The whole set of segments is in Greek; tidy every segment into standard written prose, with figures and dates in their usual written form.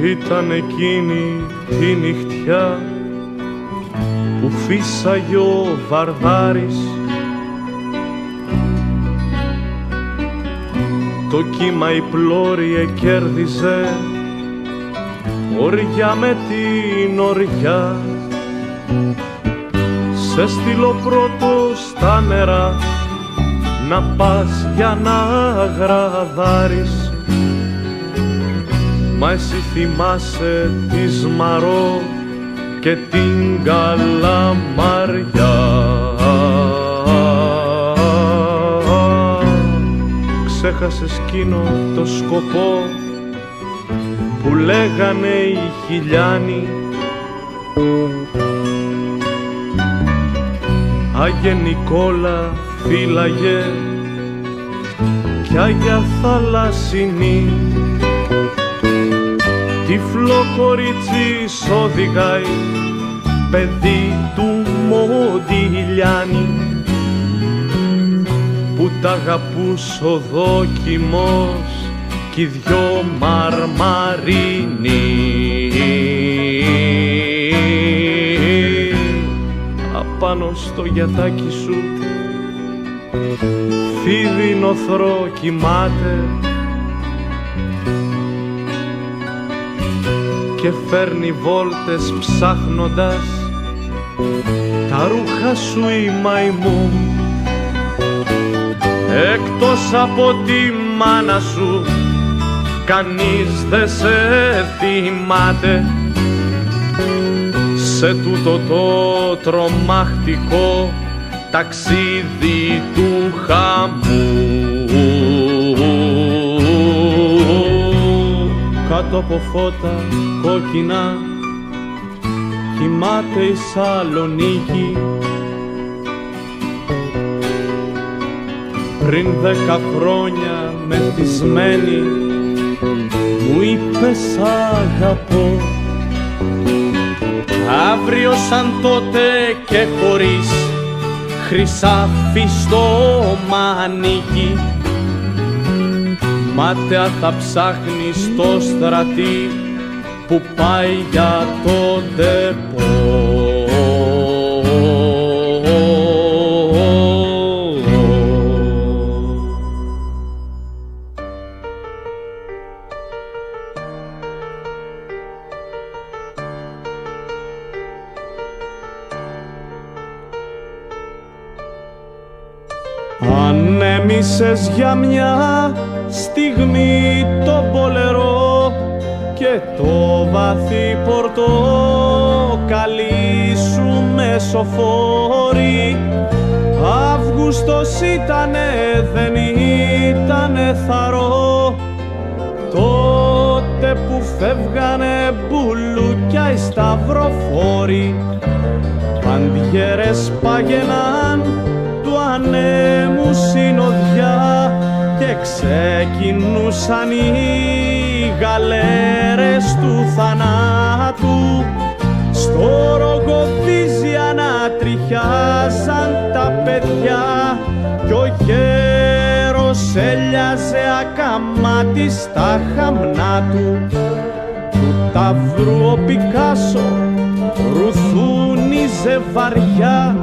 Ήταν εκείνη τη νυχτιά που φύσαγε ο Βαρδάρης. Το κύμα η πλώρη εκέρδιζε οριά με την οριά. Σε στείλω πρώτο στα νερά να πας για να γραδάρεις. Μα εσύ θυμάσαι τη Σμαρό και την Καλαμαριά. Ξέχασες εκείνο το σκοπό που λέγανε οι χιλιάνοι. Άγιε Νικόλα φύλαγε κι Άγια Θαλασσινή. Τυφλό κορίτσι οδηγάει παιδί του Μοντιλιάνη, που τ' αγαπούς ο δόκιμος κι οι δυο μαρμαρίνοι. Απάνω στο γιατάκι σου φίδι νοθρό κοιμάται και φέρνει βόλτες ψάχνοντας τα ρούχα σου η μαϊμού. Εκτός από τη μάνα σου κανείς δεν σε θυμάται σε τούτο το τρομακτικό ταξίδι του χαμού. Κάτω από φώτα κόκκινα κοιμάται η Σαλονίκη. Πριν 10 χρόνια μεθυσμένη μου είπες αγαπώ. Αύριο σαν τότε και χωρίς χρυσάφι στο μανίκι, μάταια θα ψάχνεις στο στρατή που πάει για το ντεπό. Ανέμισες για μια στιγμή το μπολερό και το βαθύ πορτοκαλί σου μεσοφόρη. Αύγουστος ήτανε, δεν ήτανε θαρό, τότε που φεύγανε μπουλούκια οι σταυροφόροι. Παντιέρες πάγαιναν του ανέμου συνοδιά και ξεκινούσαν οι γαλέρες του θανάτου. Στο Ρογοδίζια να τριχιάζαν τα παιδιά κι ο γέρος έλιαζε ακαμάτι στα χαμνά του. Του ταύρου ο Πικάσο ρουθούνιζε βαριά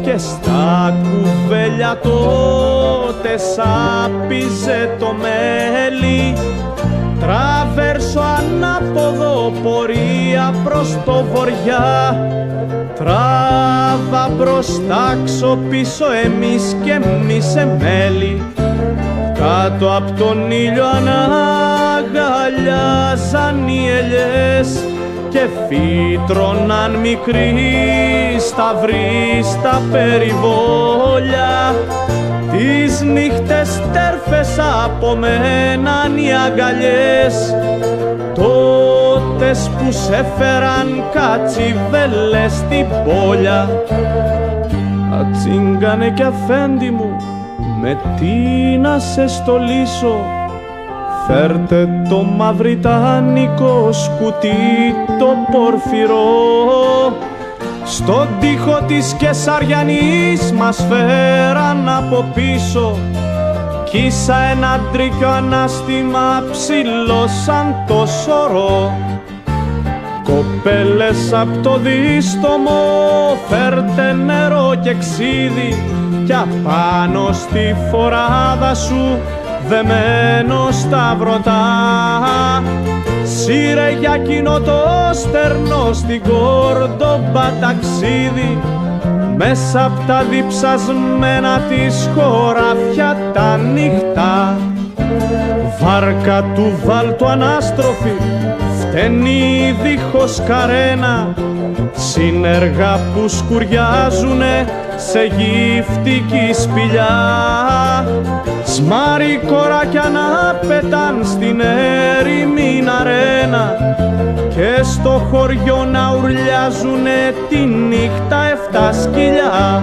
και στα κουβέλια τότε σάπιζε το μέλι. Τραβέρσο ανάποδο πορεία προς το βοριά, τράβα μπροστά ξοπίσω εμείς και εμείς εμέλη. Κάτω απ' τον ήλιο αναγκαλιάζαν οι ελιές και φύτρωναν μικροί σταυροί στα περιβόλια. Τις νύχτες τέρφες απομέναν οι αγκαλιές, τότες που σε φέραν κατσιβέλες στην πόλια. Ατσίγκανε κι αφέντη μου, με τι να σε στολίσω, φέρτε το μαυριτάνικο σκουτί το πορφυρό. Στον τοίχο της Κεσαριανής μας φέραν από πίσω κι ίσα ένα τρίκιο ανάστημα ψηλό σαν το σωρό. Κοπέλες απ' το δίστομο φέρτε νερό και ξύδι, κι απάνω στη φοράδα σου δεμένο στα βρωτά σύρε για κοινό το στερνό στην Κόρντομπα ταξίδι, μέσα απ' τα διψασμένα της χωράφια τα νύχτα. Βάρκα του βάλτου ανάστροφη φταίνει δίχως καρένα, σύνεργα που σκουριάζουνε σε γυφτική σπηλιά, σμάρι κοράκια να πετάν στην έρημη αρένα και στο χωριό να ουρλιάζουνε τη νύχτα 7 σκυλιά.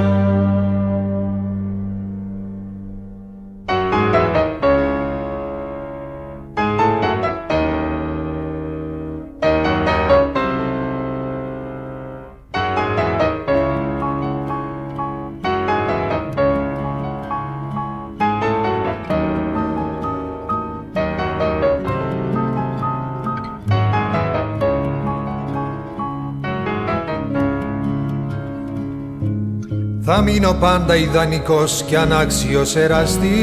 Θα μείνω πάντα ιδανικός και ανάξιος εραστής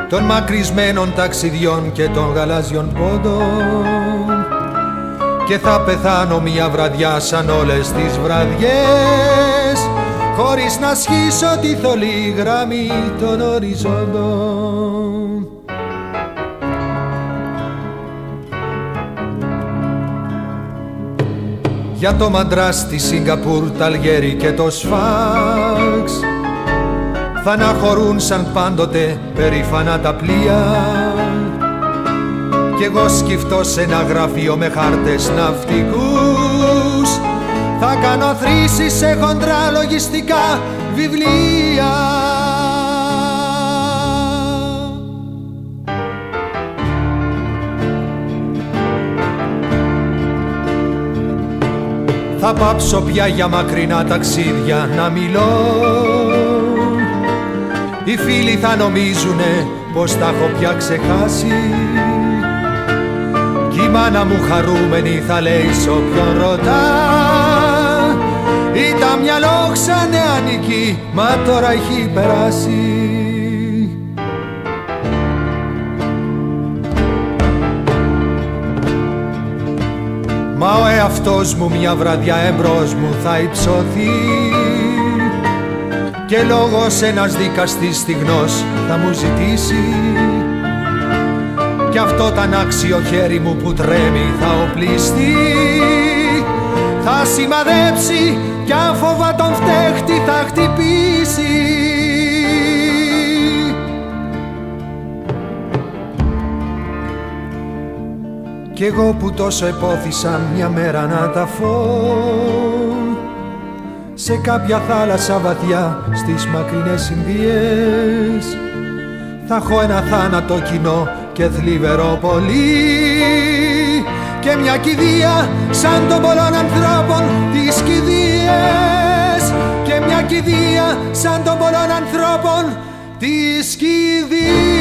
των μακρισμένων ταξιδιών και των γαλάζιων πόντων, και θα πεθάνω μια βραδιά σαν όλες τις βραδιές, χωρίς να σχίσω τη θολή γραμμή των οριζόντων. Για το Μαντράς, τη Σιγκαπούρ, τα Αλγέρι και το Σφάξ θα αναχωρούν σαν πάντοτε περήφανα τα πλοία, κι εγώ σκυφτώ σε ένα γραφείο με χάρτες ναυτικούς θα κάνω θρήσεις σε χοντρά λογιστικά βιβλία. Θα πάψω πια για μακρινά ταξίδια να μιλώ, οι φίλοι θα νομίζουνε πως τα έχω πια ξεχάσει, κι η μάνα μου χαρούμενη θα λέει σ' όποιον ρωτά, ήταν μυαλό ξανεανική, μα τώρα έχει περάσει. Μα ο εαυτός μου μια βραδιά εμπρός μου θα υψωθεί, και λόγος ένας δικαστής στιγνός θα μου ζητήσει, κι αυτό τ' ανάξιο χέρι μου που τρέμει θα οπλιστεί, θα σημαδέψει κι άφοβα τον φταίχτη θα χτυπήσει. Κι εγώ που τόσο επώθησα μια μέρα να ταφώ σε κάποια θάλασσα βαθιά στις μακρινές Ινδίες, θα έχω ένα θάνατο κοινό και θλιβερό πολύ, και μια κηδεία σαν των πολλών ανθρώπων τις κηδείες, και μια κηδεία σαν των πολλών ανθρώπων τις κηδείες.